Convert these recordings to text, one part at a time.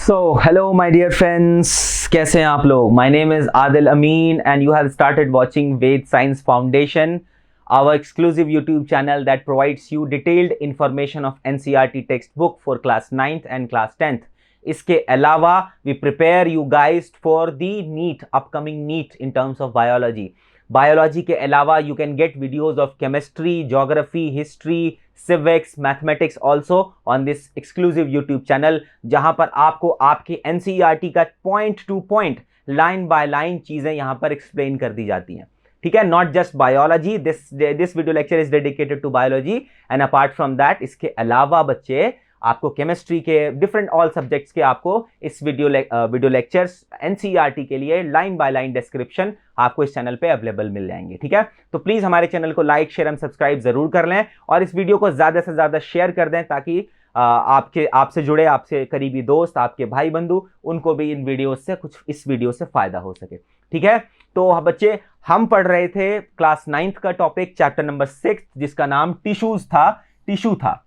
Hello my dear friends, कैसे हैं आप लोग? My name is Adil Amin and you have started watching Ved Science Foundation, our exclusive YouTube channel that provides you detailed information of NCERT textbook for class 9th and class 10th. इसके अलावा we prepare you guys for the NEET, upcoming NEET in terms of biology. Biology के अलावा you can get videos of chemistry, geography, history, civics, mathematics also on this exclusive YouTube channel, जहां पर आपको आपके NCERT का point two point, line by line चीजें यहां पर एक्सप्लेन कर दी जाती हैं. ठीक है, not just biology. This video lecture is dedicated to biology and apart from that इसके अलावा बच्चे आपको केमिस्ट्री के डिफरेंट ऑल सब्जेक्ट्स के आपको इस वीडियो लेक्चर्स एनसीईआरटी के लिए लाइन बाय लाइन डिस्क्रिप्शन आपको इस चैनल पे अवेलेबल मिल जाएंगे. ठीक है, तो प्लीज हमारे चैनल को लाइक, शेयर एंड सब्सक्राइब जरूर कर लें और इस वीडियो को ज्यादा से ज्यादा शेयर कर दें ताकि आपसे जुड़े, आपसे करीबी दोस्त, आपके भाई बंधु, उनको भी इन वीडियो से कुछ, इस वीडियो से फायदा हो सके. ठीक है, तो बच्चे हम पढ़ रहे थे क्लास 9th का टॉपिक, चैप्टर नंबर 6, जिसका नाम टिश्यू था.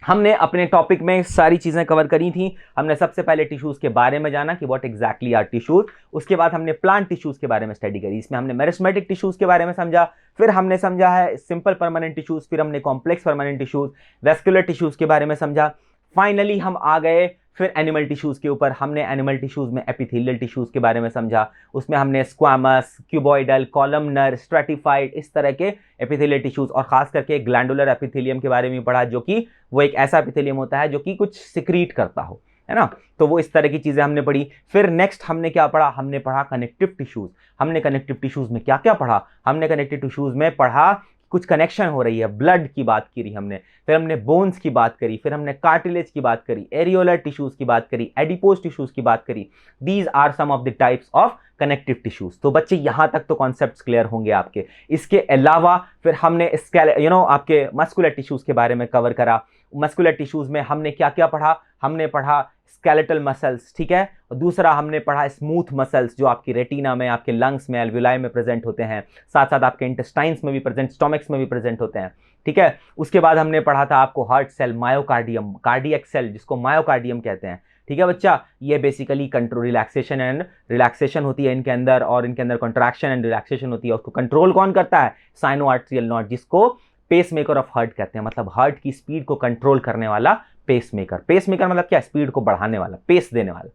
हमने अपने टॉपिक में सारी चीजें कवर करी थी. हमने सबसे पहले टिश्यूज के बारे में जाना कि व्हाट एग्जैक्टली आर टिश्यूज. उसके बाद हमने प्लांट टिश्यूज के बारे में स्टडी करी. इसमें हमने मेरिस्टेमेटिक टिश्यूज के बारे में समझा, फिर हमने समझा है सिंपल परमानेंट टिश्यूज, फिर हमने complex permanent tissues, vascular tissues के बारे में समझा. फाइनली हम आ गए फिर एनिमल टिश्यूज के ऊपर. हमने एनिमल टिश्यूज में एपिथेलियल टिश्यूज के बारे में समझा. उसमें हमने स्क्वामस, क्यूबॉइडल, कॉलमनर, स्ट्रेटिफाइड, इस तरह के एपिथेलियल टिश्यूज और खास करके ग्लैंडुलर एपिथेलियम के बारे में पढ़ा, जो कि वो एक ऐसा एपिथेलियम होता है जो कि कुछ सिक्रीट करता हो, है ना. तो वो इस तरह की चीजें हमने पढ़ी. फिर नेक्स्ट हमने क्या पढ़ा? हमने पढ़ा कनेक्टिव टिश्यूज. हमने कनेक्टिव टिश्यूज में क्या क्या पढ़ा? हमने कनेक्टिव टिश्यूज में पढ़ा कुछ कनेक्शन हो रही है, ब्लड की बात की हमने, फिर हमने बोन्स की बात करी, फिर हमने कार्टिलेज की बात करी, एरियोलर टिश्यूज की बात करी, एडिपोज टिश्यूज की बात करी. These are some of the types of connective tissues. तो बच्चे यहां तक तो कॉन्सेप्ट्स क्लियर होंगे आपके. इसके अलावा फिर हमने आपके मस्कुलर टिश्यूज के बारे में कवर करा. मस्कुलर टिश्यूज में हमने क्या क्या पढ़ा? हमने पढ़ा स्केलेटल मसल्स, ठीक है, और दूसरा हमने पढ़ा स्मूथ मसल्स जो आपकी रेटिना में, आपके लंग्स में, एल्वियोलाई में प्रेजेंट होते हैं, साथ साथ आपके इंटेस्टाइन्स में भी प्रेजेंट, स्टोमक्स में भी प्रेजेंट होते हैं. ठीक है, उसके बाद हमने पढ़ा था आपको heart cell, myocardium, cardiac cell जिसको मायोकार्डियम कहते हैं. ठीक है बच्चा, ये बेसिकली कंट्रोल, रिलैक्सेशन होती है इनके अंदर, और इनके अंदर कॉन्ट्रैक्शन एंड रिलैक्सेशन होती है. उसको कंट्रोल कौन करता है? साइनो आर्टरियल नॉड, जिसको पेस मेकर ऑफ हार्ट कहते हैं. मतलब हार्ट की स्पीड को कंट्रोल करने वाला पेस मेकर मतलब क्या? स्पीड को बढ़ाने वाला, पेस देने वाला.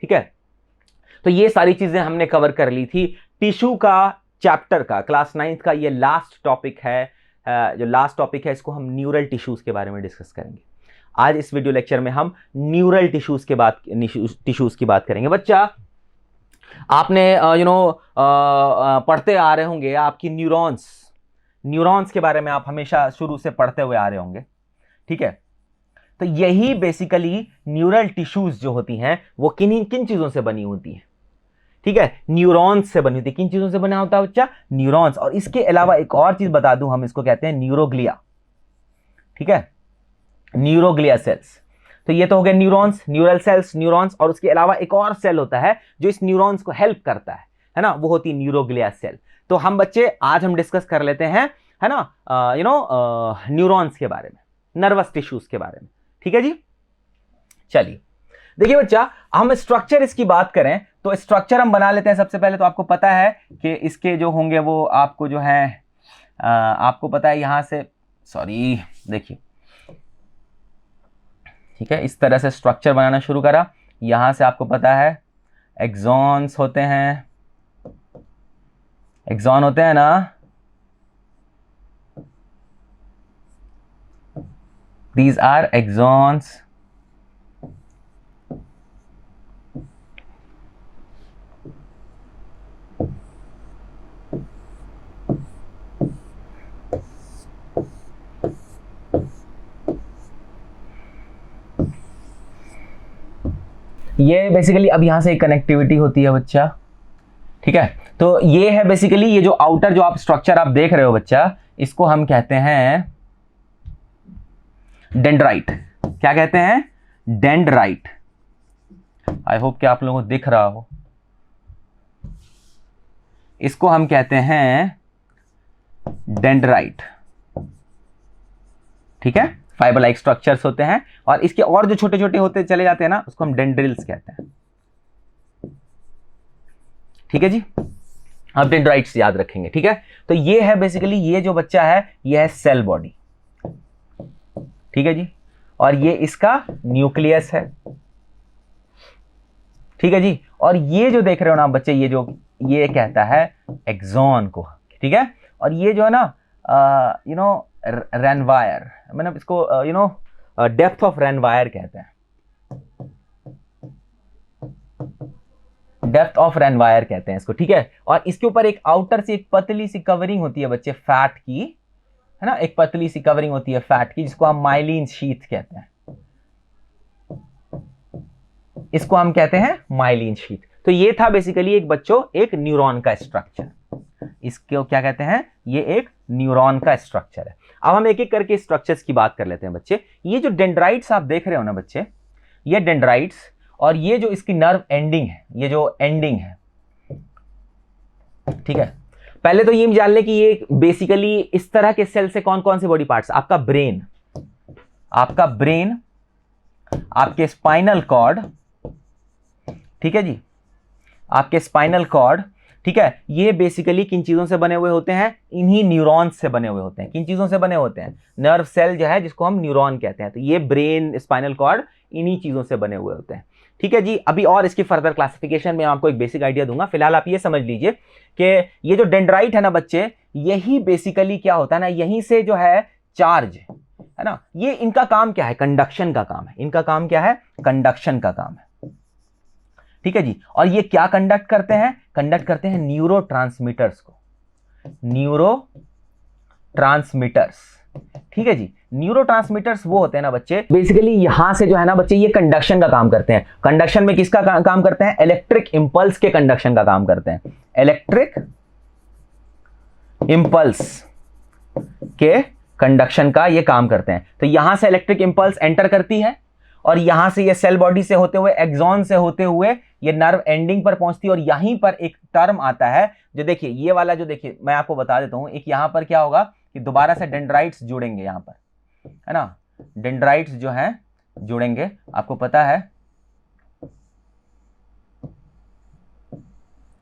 ठीक है, तो ये सारी चीजें हमने कवर कर ली थी. टिश्यू का चैप्टर का, क्लास 9th का ये लास्ट टॉपिक है. जो लास्ट टॉपिक है इसको हम न्यूरल टिश्यूज के बारे में डिस्कस करेंगे. आज इस वीडियो लेक्चर में हम न्यूरल टिश्यूज की बात करेंगे. बच्चा आपने पढ़ते आ रहे होंगे, आपकी न्यूरॉन्स के बारे में आप हमेशा शुरू से पढ़ते हुए आ रहे होंगे. ठीक है, तो यही बेसिकली न्यूरल टिश्यूज जो होती हैं वो किन चीजों से बनी होती हैं? ठीक है, न्यूरॉन्स से बनी होती है. किन चीजों से बना होता है बच्चा? न्यूरॉन्स. और इसके अलावा एक और चीज बता दूं, हम इसको कहते हैं न्यूरोग्लिया. ठीक है, न्यूरोग्लिया सेल्स. तो ये तो हो गए न्यूरॉन्स, न्यूरल सेल्स, न्यूरॉन्स. और उसके अलावा एक और सेल होता है जो इस न्यूरॉन्स को हेल्प करता है ना, वो होती है न्यूरोग्लिया सेल. तो हम बच्चे आज हम डिस्कस कर लेते हैं, है ना, न्यूरॉन्स के बारे में, नर्वस टिश्यूज के बारे में. ठीक है जी, चलिए देखिए बच्चा, हम स्ट्रक्चर इसकी बात करें तो स्ट्रक्चर हम बना लेते हैं. सबसे पहले तो आपको पता है कि इसके जो होंगे वो आपको जो है आपको पता है यहां से, सॉरी देखिए, ठीक है, इस तरह से स्ट्रक्चर बनाना शुरू करा. यहां से आपको पता है एक्सॉन्स होते हैं, एक्सॉन होते हैं ना, these are axons. ये बेसिकली अब यहां से एक कनेक्टिविटी होती है बच्चा. ठीक है, तो ये है बेसिकली, ये जो आउटर जो आप स्ट्रक्चर आप देख रहे हो बच्चा, इसको हम कहते हैं डेंड्राइट. क्या कहते हैं? डेंड्राइट. आई होप कि आप लोगों को दिख रहा हो. इसको हम कहते हैं डेंड्राइट. ठीक है, फाइबर लाइक स्ट्रक्चर्स होते हैं, और इसके और जो छोटे छोटे होते चले जाते हैं ना, उसको हम डेंड्रिल्स कहते हैं। ठीक है जी, आप डेंड्राइट्स याद रखेंगे। ठीक है, तो ये है बेसिकली, ये जो बच्चा है ये है सेल बॉडी। ठीक है जी, और ये इसका न्यूक्लियस है। ठीक है जी, और ये जो देख रहे हो ना बच्चे, ये कहता है एक्सॉन को। ठीक है, और ये जो है ना रेनवायर, मतलब इसको डेप्थ ऑफ रेनवायर कहते हैं, डेप्थ ऑफ रेनवायर कहते हैं इसको। ठीक है, और इसके ऊपर एक आउटर से एक पतली सी कवरिंग होती है बच्चे, फैट की, है ना, एक पतली सी कवरिंग होती है फैट की, जिसको हम माइलिन शीथ कहते हैं। इसको हम कहते हैं माइलिन शीथ। तो ये था बेसिकली एक बच्चों एक न्यूरॉन का स्ट्रक्चर। इसको क्या कहते हैं, ये एक न्यूरॉन का स्ट्रक्चर है। अब हम एक एक करके स्ट्रक्चर्स की बात कर लेते हैं बच्चे। ये जो डेंड्राइट्स आप देख रहे हो ना बच्चे, ये डेंड्राइट्स, और ये जो इसकी नर्व एंडिंग है, ये जो एंडिंग है, ठीक है, पहले तो ये जान ले कि ये बेसिकली इस तरह के सेल से कौन कौन से बॉडी पार्ट्स, आपका ब्रेन, आपके स्पाइनल कॉर्ड, ठीक है जी, आपके स्पाइनल कॉर्ड, ठीक है, ये बेसिकली किन चीजों से बने हुए होते हैं, इन्हीं न्यूरॉन्स से बने हुए होते हैं। किन चीजों से बने होते हैं, नर्व सेल जो है जिसको हम न्यूरॉन कहते हैं। तो ये ब्रेन, स्पाइनल कॉर्ड, इन्हीं चीजों से बने हुए होते हैं। ठीक है जी, अभी और इसकी फर्दर क्लासिफिकेशन में आपको एक बेसिक आइडिया दूंगा। फिलहाल आप ये समझ लीजिए कि ये जो डेंड्राइट है ना बच्चे, यही बेसिकली क्या होता है ना, यहीं से जो है चार्ज है ना, ये इनका काम क्या है, कंडक्शन का काम है। इनका काम क्या है, कंडक्शन का काम है। ठीक है जी, और ये क्या कंडक्ट करते हैं, कंडक्ट करते हैं न्यूरोट्रांसमीटर्स को, न्यूरोट्रांसमीटर्स। ठीक है जी, न्यूरोट्रांसमीटर्स वो होते हैं ना बच्चे, बेसिकली यहां से जो है ना बच्चे, ये कंडक्शन का काम करते हैं। कंडक्शन में किसका काम करते हैं, इलेक्ट्रिक इंपल्स के कंडक्शन का काम करते हैं। इलेक्ट्रिक इंपल्स के कंडक्शन का ये काम करते हैं। तो यहां से इलेक्ट्रिक इंपल्स एंटर करती है, और यहां से ये सेल बॉडी से होते हुए, एक्सॉन से होते हुए ये नर्व एंडिंग पर पहुंचती है। और यहीं पर एक टर्म आता है जो देखिए, ये वाला जो देखिए, मैं आपको बता देता हूं, एक यहां पर क्या होगा कि दोबारा से डेंड्राइट्स जुड़ेंगे यहां पर, है ना, डेंड्राइट्स जो हैं जुड़ेंगे, आपको पता है।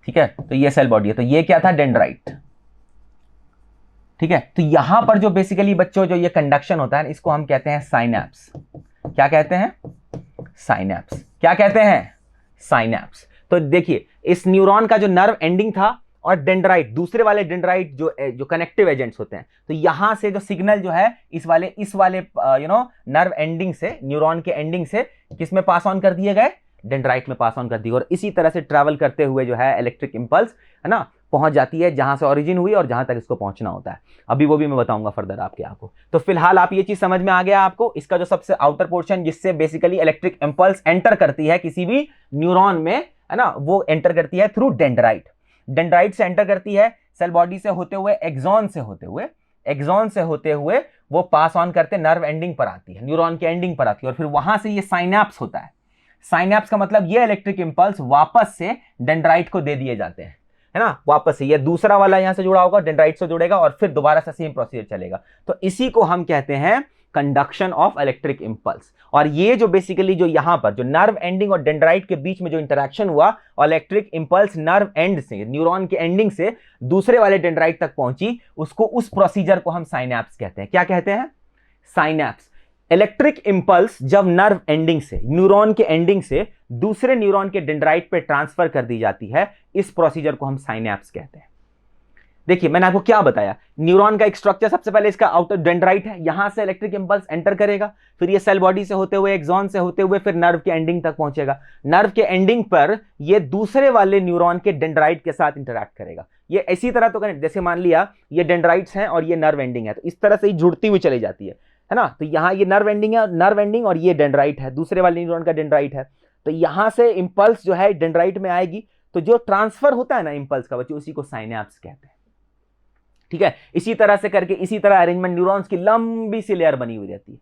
ठीक है, तो ये सेल बॉडी है, तो ये क्या था, डेंड्राइट। ठीक है, तो यहां पर जो बेसिकली बच्चों जो ये कंडक्शन होता है, इसको हम कहते हैं साइनैप्स। क्या कहते हैं, साइनैप्स। क्या कहते हैं, साइनैप्स। तो देखिए, इस न्यूरॉन का जो नर्व एंडिंग था और डेंड्राइट, दूसरे वाले डेंड्राइट जो कनेक्टिव एजेंट्स होते हैं, तो यहां से जो सिग्नल जो है इस वाले नर्व एंडिंग से, न्यूरॉन के एंडिंग से किस में पास ऑन कर दिए गए, डेंड्राइट में पास ऑन कर दिए। और इसी तरह से ट्रैवल करते हुए जो है इलेक्ट्रिक इंपल्स, है ना, पहुंच जाती है जहां से ओरिजिन हुई और जहां तक इसको पहुंचना होता है। अभी वो भी मैं बताऊंगा फर्दर आपको। तो फिलहाल आप ये चीज समझ में आ गया आपको, इसका जो सबसे आउटर पोर्शन जिससे बेसिकली इलेक्ट्रिक इंपल्स एंटर करती है किसी भी न्यूरॉन में, है ना, वो एंटर करती है थ्रू डेंड्राइट। डेंड्राइट से एंटर करती है, सेल बॉडी से होते हुए, एक्सॉन से होते हुए वो पास ऑन करते नर्व एंडिंग पर आती है, न्यूरॉन के एंडिंग पर आती है, और फिर वहां से ये साइनैप्स होता है। साइनैप्स का मतलब ये इलेक्ट्रिक इंपल्स वापस से डेंड्राइट को दे दिए जाते हैं, है ना, वापस से ये दूसरा वाला यहां से जुड़ा होगा, डेंड्राइट से जुड़ेगा, और फिर दोबारा से सेम प्रोसीजर चलेगा। तो इसी को हम कहते हैं कंडक्शन ऑफ इलेक्ट्रिक इंपल्स। और ये जो बेसिकली जो यहां पर जो नर्व एंडिंग और डेंड्राइट के बीच में जो इंटरेक्शन हुआ, और इलेक्ट्रिक इंपल्स नर्व एंड से, न्यूरॉन के एंडिंग से दूसरे वाले डेंड्राइट तक पहुंची, उसको, उस प्रोसीजर को हम साइनैप्स कहते हैं। क्या कहते हैं, साइनैप्स। इलेक्ट्रिक इंपल्स जब नर्व एंडिंग से, न्यूरॉन के एंडिंग से दूसरे न्यूरॉन के डेंड्राइट पे ट्रांसफर कर दी जाती है, इस प्रोसीजर को हम साइनैप्स कहते हैं। देखिए, मैंने आपको क्या बताया, न्यूरॉन का एक स्ट्रक्चर, सबसे पहले इसका आउटर डेंड्राइट है, यहां से इलेक्ट्रिक इंपल्स एंटर करेगा, फिर ये सेल बॉडी से होते हुए, एक्सॉन से होते हुए, फिर नर्व के एंडिंग तक पहुंचेगा। नर्व के एंडिंग पर ये दूसरे वाले न्यूरॉन के डेंड्राइट के साथ इंटरैक्ट करेगा। ये इसी तरह तो करें, जैसे मान लिया ये डेंड्राइट्स हैं और ये नर्व एंडिंग है, तो इस तरह से ही जुड़ती हुई चली जाती है ना। तो यहां ये नर्व एंडिंग है, नर्व एंडिंग, और ये डेंड्राइट है, दूसरे वाले न्यूरॉन का डेंड्राइट है। तो यहां से इंपल्स जो है डेंड्राइट में आएगी, तो जो ट्रांसफर होता है ना इंपल्स का बच्चे, उसी को साइनैप्स कहते हैं। ठीक है, इसी तरह से करके, इसी तरह अरेंजमेंट, न्यूरॉन्स की लंबी सी लेयर बनी हुई रहती है।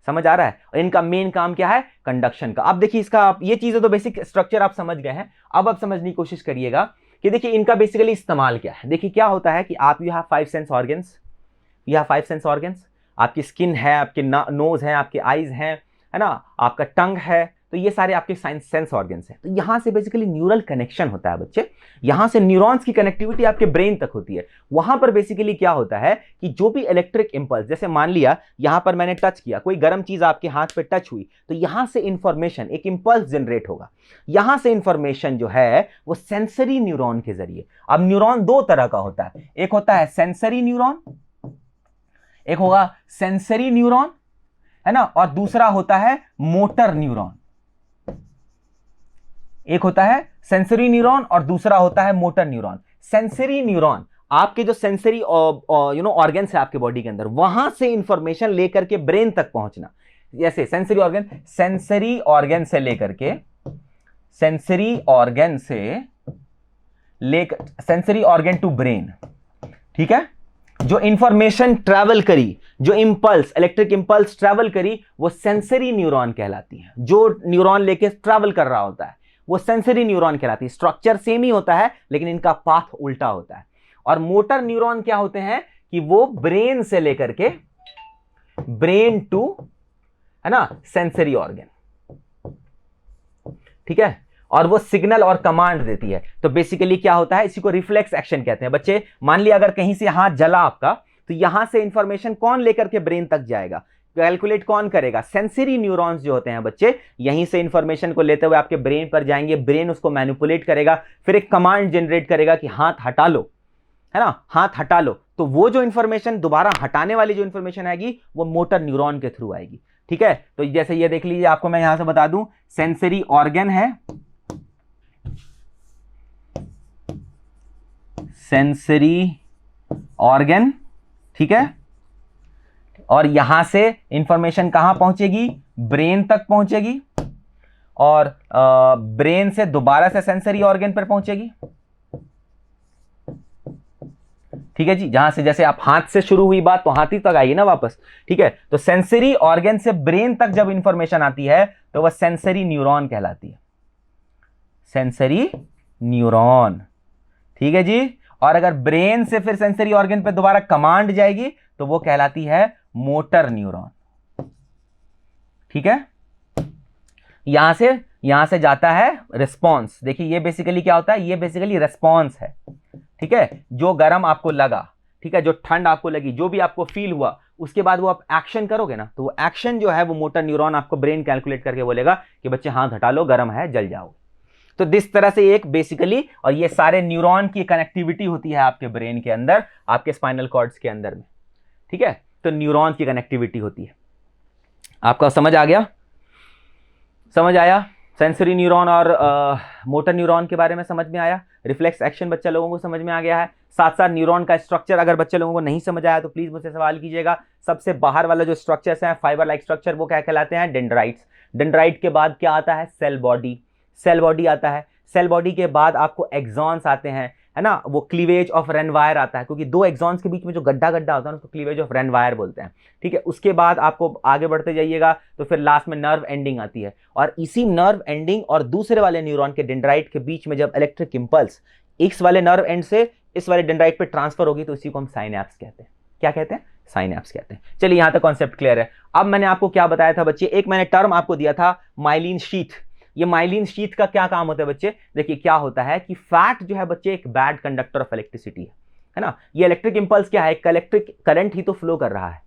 समझ आ रहा है, और इनका मेन काम क्या है, कंडक्शन का। अब देखिए, इसका ये चीजें तो बेसिक स्ट्रक्चर आप समझ गए हैं। अब आप समझने की कोशिश करिएगा कि देखिए इनका बेसिकली इस्तेमाल क्या है। देखिए क्या होता है कि आप, यू हैव 5 सेंस ऑर्गन्स, आपकी स्किन है, आपके नोज है, आपके आईज हैं, है ना, आपका टंग है, तो ये सारे आपके सेंस ऑर्गन्स हैं। तो यहां से बेसिकली न्यूरल कनेक्शन होता है बच्चे, यहां से न्यूरॉन्स की कनेक्टिविटी आपके ब्रेन तक होती है। वहां पर बेसिकली क्या होता है कि जो भी इलेक्ट्रिक इंपल्स, जैसे मान लिया यहां पर मैंने टच किया, कोई गर्म चीज आपके हाथ पे टच हुई, तो यहां से इंफॉर्मेशन, एक इंपल्स जनरेट होगा, यहां से इंफॉर्मेशन जो है वो सेंसरी न्यूरॉन के जरिए। अब न्यूरॉन दो तरह का होता है, एक होता है सेंसरी न्यूरॉन, एक होगा सेंसरी न्यूरॉन, है ना, और दूसरा होता है मोटर न्यूरॉन। एक होता है सेंसरी न्यूरॉन और दूसरा होता है मोटर न्यूरॉन। सेंसरी न्यूरॉन आपके जो सेंसरी ऑर्गन्स है आपके बॉडी के अंदर, वहां से इंफॉर्मेशन लेकर के ब्रेन तक पहुंचना। जैसे सेंसरी ऑर्गन, सेंसरी ऑर्गन से लेकर के, सेंसरी ऑर्गन से लेकर, सेंसरी ऑर्गन टू ब्रेन, ठीक है, जो इंफॉर्मेशन ट्रैवल करी, जो इंपल्स, इलेक्ट्रिक इंपल्स ट्रैवल करी, वो सेंसरी न्यूरॉन कहलाती है। जो न्यूरॉन लेके ट्रैवल कर रहा होता है वो सेंसरी न्यूरॉन कहलाती है। स्ट्रक्चर सेम ही होता है लेकिन इनका पाथ उल्टा होता है। और मोटर न्यूरॉन क्या होते हैं कि वो ब्रेन से लेकर के ब्रेन टू, है ना, सेंसरी ऑर्गन, ठीक है, और वो सिग्नल और कमांड देती है। तो बेसिकली क्या होता है, इसी को रिफ्लेक्स एक्शन कहते हैं बच्चे। मान लिया अगर कहीं से हाथ जला आपका, तो यहां से इंफॉर्मेशन कौन लेकर के ब्रेन तक जाएगा, कैलकुलेट कौन करेगा, सेंसरी न्यूरॉन्स जो होते हैं बच्चे, यहीं से इंफॉर्मेशन को लेते हुए आपके ब्रेन पर जाएंगे, ब्रेन उसको मैनिपुलेट करेगा, फिर एक कमांड जनरेट करेगा कि हाथ हटा लो, है ना, हाथ हटा लो। तो वो जो इंफॉर्मेशन दोबारा हटाने वाली जो इंफॉर्मेशन आएगी वो मोटर न्यूरॉन के थ्रू आएगी, ठीक है। तो जैसे ये देख लीजिए, आपको मैं यहां से बता दूं, सेंसरी ऑर्गन है, सेंसरी ऑर्गन, ठीक है, और यहां से इंफॉर्मेशन कहां पहुंचेगी, ब्रेन तक पहुंचेगी, और ब्रेन से दोबारा से सेंसरी ऑर्गन पर पहुंचेगी, ठीक है जी। जहां से जैसे आप हाथ से शुरू हुई बात तो हाथ ही तक आएगी ना वापस, ठीक है। तो सेंसरी ऑर्गन से ब्रेन तक जब इंफॉर्मेशन आती है तो वह सेंसरी न्यूरॉन कहलाती है, सेंसरी न्यूरॉन, ठीक है जी। और अगर ब्रेन से फिर सेंसरी ऑर्गन पे दोबारा कमांड जाएगी तो वो कहलाती है मोटर न्यूरॉन, ठीक है। यहां से जाता है रिस्पॉन्स। देखिए ये बेसिकली क्या होता है, ये बेसिकली रिस्पॉन्स है, ठीक है। जो गर्म आपको लगा, ठीक है, जो ठंड आपको लगी, जो भी आपको फील हुआ, उसके बाद वो आप एक्शन करोगे ना, तो वो एक्शन जो है वो मोटर न्यूरॉन आपको ब्रेन कैलकुलेट करके बोलेगा कि बच्चे हाथ हटा लो, गर्म है, जल जाओ। तो इस तरह से एक बेसिकली, और ये सारे न्यूरॉन की कनेक्टिविटी होती है आपके ब्रेन के अंदर, आपके स्पाइनल कॉर्ड्स के अंदर में, ठीक है। तो न्यूरॉन की कनेक्टिविटी होती है। आपका समझ आ गया, समझ आया, सेंसरी न्यूरॉन और मोटर न्यूरॉन के बारे में समझ में आया। रिफ्लेक्स एक्शन बच्चा लोगों को समझ में आ गया है। साथ साथ न्यूरॉन का स्ट्रक्चर अगर बच्चे लोगों को नहीं समझ आया तो प्लीज मुझसे सवाल कीजिएगा। सबसे बाहर वाला जो स्ट्रक्चर्स हैं, फाइबर लाइक स्ट्रक्चर, वो क्या कहलाते हैं, डेंड्राइट्स। डेंड्राइट के बाद क्या आता है, सेल बॉडी, सेल बॉडी आता है। सेल बॉडी के बाद आपको एक्सॉन्स आते हैं, है ना, वो क्लीवेज ऑफ रेनवायर आता है, क्योंकि दो एक्सॉन्स के बीच में जो गड्ढा गड्ढा होता है उसको क्लीवेज ऑफ रेनवायर बोलते हैं, ठीक है। उसके बाद आपको आगे बढ़ते जाइएगा तो फिर लास्ट में नर्व एंडिंग आती है, और इसी नर्व एंडिंग और दूसरे वाले न्यूरॉन के डेंड्राइट के बीच में जब इलेक्ट्रिक इंपल्स इस वाले नर्व एंड से इस वाले डेंड्राइट पे ट्रांसफर होगी तो इसी को हम साइनैप्स कहते हैं। क्या कहते हैं, साइनैप्स कहते हैं। चलिए यहां तक कॉन्सेप्ट क्लियर है। अब मैंने आपको क्या बताया था बच्चे, एक मैंने टर्म आपको दिया था माइलिन शीथ। ये माइलिन शीथ का क्या काम होता है बच्चे, देखिए क्या होता है कि फैट जो है बच्चे एक बैड कंडक्टर ऑफ इलेक्ट्रिसिटी है ना। ये इलेक्ट्रिक इंपल्स क्या है, इलेक्ट्रिक करंट ही तो फ्लो कर रहा है।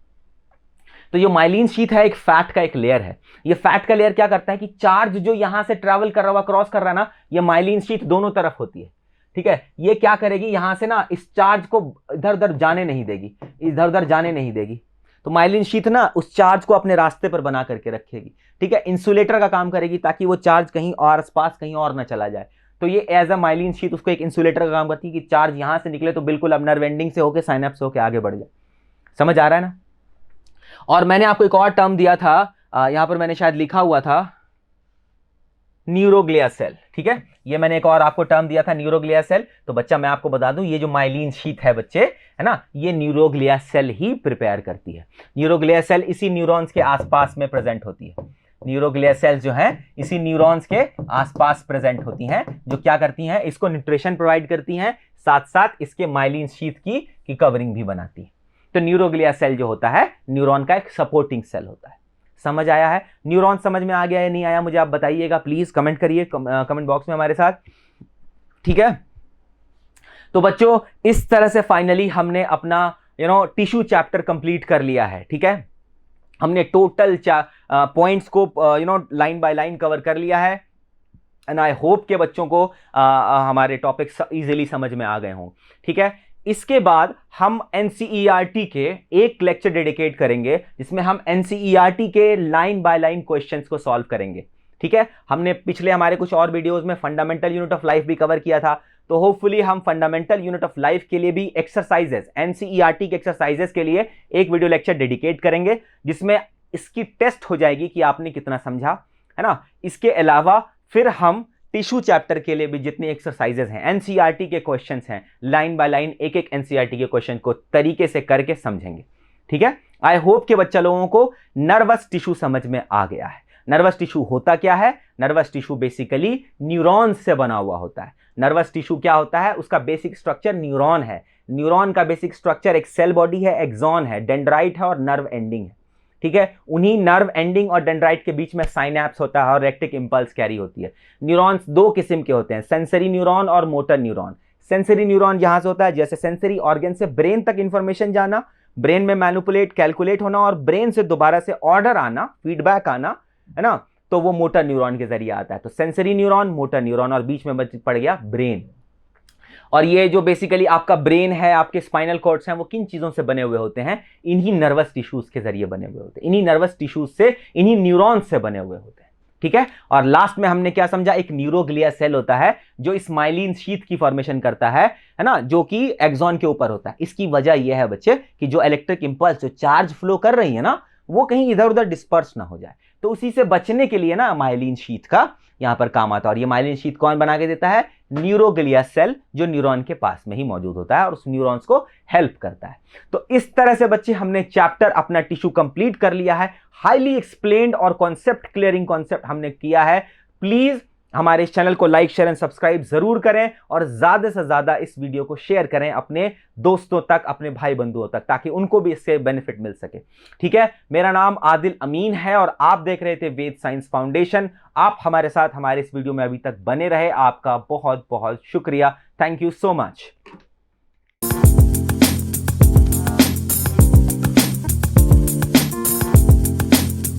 तो ये माइलिन शीथ है, एक फैट का एक लेयर है। ये फैट का लेयर क्या करता है कि चार्ज जो यहां से ट्रेवल कर रहा हुआ, क्रॉस कर रहा है ना, ये माइलिन शीथ दोनों तरफ होती है, ठीक है। ये क्या करेगी, यहां से ना इस चार्ज को इधर उधर जाने नहीं देगी, इधर उधर जाने नहीं देगी। तो माइलिन शीथ ना उस चार्ज को अपने रास्ते पर बना करके रखेगी, ठीक है। इंसुलेटर का काम करेगी ताकि वो चार्ज कहीं और आसपास कहीं और ना चला जाए। तो ये एज अ माइलिन शीथ उसको एक इंसुलेटर का काम करती है कि चार्ज यहां से निकले तो बिल्कुल अब नर्व एंडिंग से होकर साइनैप्स से होकर आगे बढ़ जाए। समझ आ रहा है ना। और मैंने आपको एक और टर्म दिया था, यहां पर मैंने शायद लिखा हुआ था न्यूरोग्लिया सेल, ठीक है। ये मैंने एक और आपको टर्म दिया था न्यूरोग्लिया सेल। तो बच्चा मैं आपको बता दूं, ये जो माइलिन शीथ है बच्चे, है ना, ये न्यूरोग्लिया सेल ही प्रिपेयर करती है। न्यूरोग्लिया सेल इसी न्यूरॉन्स के आसपास में प्रेजेंट होती है। न्यूरोग्लिया सेल्स जो हैं इसी न्यूरॉन्स के आसपास प्रेजेंट होती हैं, जो क्या करती हैं, इसको न्यूट्रिशन प्रोवाइड करती हैं, साथ साथ इसके माइलिन शीथ की कवरिंग भी बनाती है, तो न्यूरोग्लिया सेल जो होता है न्यूरॉन का एक सपोर्टिंग सेल होता है। समझ आया है? न्यूरॉन समझ में आ गया या नहीं आया मुझे आप बताइएगा, प्लीज कमेंट करिए कमेंट बॉक्स में हमारे साथ, ठीक है। तो बच्चों इस तरह से फाइनली हमने अपना टिश्यू चैप्टर कंप्लीट कर लिया है, ठीक है। हमने टोटल पॉइंट्स को लाइन बाय लाइन कवर कर लिया है एंड आई होप के बच्चों को हमारे टॉपिक्स इजीली समझ में आ गए हों, ठीक है। इसके बाद हम एनसीईआरटी के एक लेक्चर डेडिकेट करेंगे जिसमें हम एनसीईआरटी के लाइन बाय लाइन क्वेश्चंस को सॉल्व करेंगे, ठीक है। हमने पिछले हमारे कुछ और वीडियोस में फंडामेंटल यूनिट ऑफ लाइफ भी कवर किया था, तो होपफुली हम फंडामेंटल यूनिट ऑफ लाइफ के लिए भी एक्सरसाइजेस, एनसीईआरटी के एक्सरसाइजेस के लिए एक वीडियो लेक्चर डेडिकेट करेंगे जिसमें इसकी टेस्ट हो जाएगी कि आपने कितना समझा, है ना। इसके अलावा फिर हम टिश्यू चैप्टर के लिए भी जितने एक्सरसाइजेस हैं, एनसीईआरटी के क्वेश्चंस हैं, लाइन बाय लाइन एक एक एनसीईआरटी के क्वेश्चन को तरीके से करके समझेंगे, ठीक है। आई होप के बच्चा लोगों को नर्वस टिश्यू समझ में आ गया है। नर्वस टिश्यू होता क्या है? नर्वस टिश्यू बेसिकली न्यूरॉन से बना हुआ होता है। नर्वस टिश्यू क्या होता है? उसका बेसिक स्ट्रक्चर न्यूरॉन है। न्यूरॉन का बेसिक स्ट्रक्चर एक सेल बॉडी है, एक्सॉन है, डेंड्राइट है और नर्व एंडिंग है, ठीक है। उन्हीं नर्व एंडिंग और डेंड्राइट के बीच में साइनैप्स होता है और रेक्टिक इंपल्स कैरी होती है। न्यूरॉन्स दो किस्म के होते हैं, सेंसरी न्यूरॉन और मोटर न्यूरॉन। सेंसरी न्यूरॉन यहां से होता है जैसे सेंसरी ऑर्गन से ब्रेन तक इंफॉर्मेशन जाना, ब्रेन में मैनिपुलेट कैलकुलेट होना और ब्रेन से दोबारा से ऑर्डर आना, फीडबैक आना, है ना, तो वो मोटर न्यूरॉन के जरिए आता है। तो सेंसरी न्यूरॉन, मोटर न्यूरॉन और बीच में पड़ गया ब्रेन। और ये जो बेसिकली आपका ब्रेन है, आपके स्पाइनल कॉर्ड्स हैं, वो किन चीजों से बने हुए होते हैं? इन्हीं नर्वस टिश्यूज के जरिए बने हुए होते हैं, इन्हीं नर्वस टिश्यूज से, इन्हीं न्यूरॉन्स से बने हुए होते हैं, ठीक है। और लास्ट में हमने क्या समझा? एक न्यूरोग्लिया सेल होता है जो स्माइलिन शीथ की फॉर्मेशन करता है ना, जो कि एक्सॉन के ऊपर होता है। इसकी वजह यह है बच्चे कि जो इलेक्ट्रिक इंपल्स, जो चार्ज फ्लो कर रही है ना, वो कहीं इधर उधर डिस्पर्स ना हो जाए, तो उसी से बचने के लिए ना माइलिन शीथ का यहां पर काम आता है। और ये माइलिन शीथ कौन बना के देता है? न्यूरोग्लिया सेल, जो न्यूरॉन के पास में ही मौजूद होता है और उस न्यूरॉन्स को हेल्प करता है। तो इस तरह से बच्चे हमने चैप्टर अपना टिश्यू कंप्लीट कर लिया है। हाईली एक्सप्लेन्ड और कॉन्सेप्ट क्लियरिंग कॉन्सेप्ट हमने किया है। प्लीज हमारे इस चैनल को लाइक, शेयर एंड सब्सक्राइब जरूर करें और ज्यादा से ज्यादा इस वीडियो को शेयर करें अपने दोस्तों तक, अपने भाई बंधुओं तक, ताकि उनको भी इससे बेनिफिट मिल सके, ठीक है। मेरा नाम आदिल अमीन है और आप देख रहे थे वेद साइंस फाउंडेशन। आप हमारे साथ हमारे इस वीडियो में अभी तक बने रहे, आपका बहुत बहुत शुक्रिया। Thank you so much.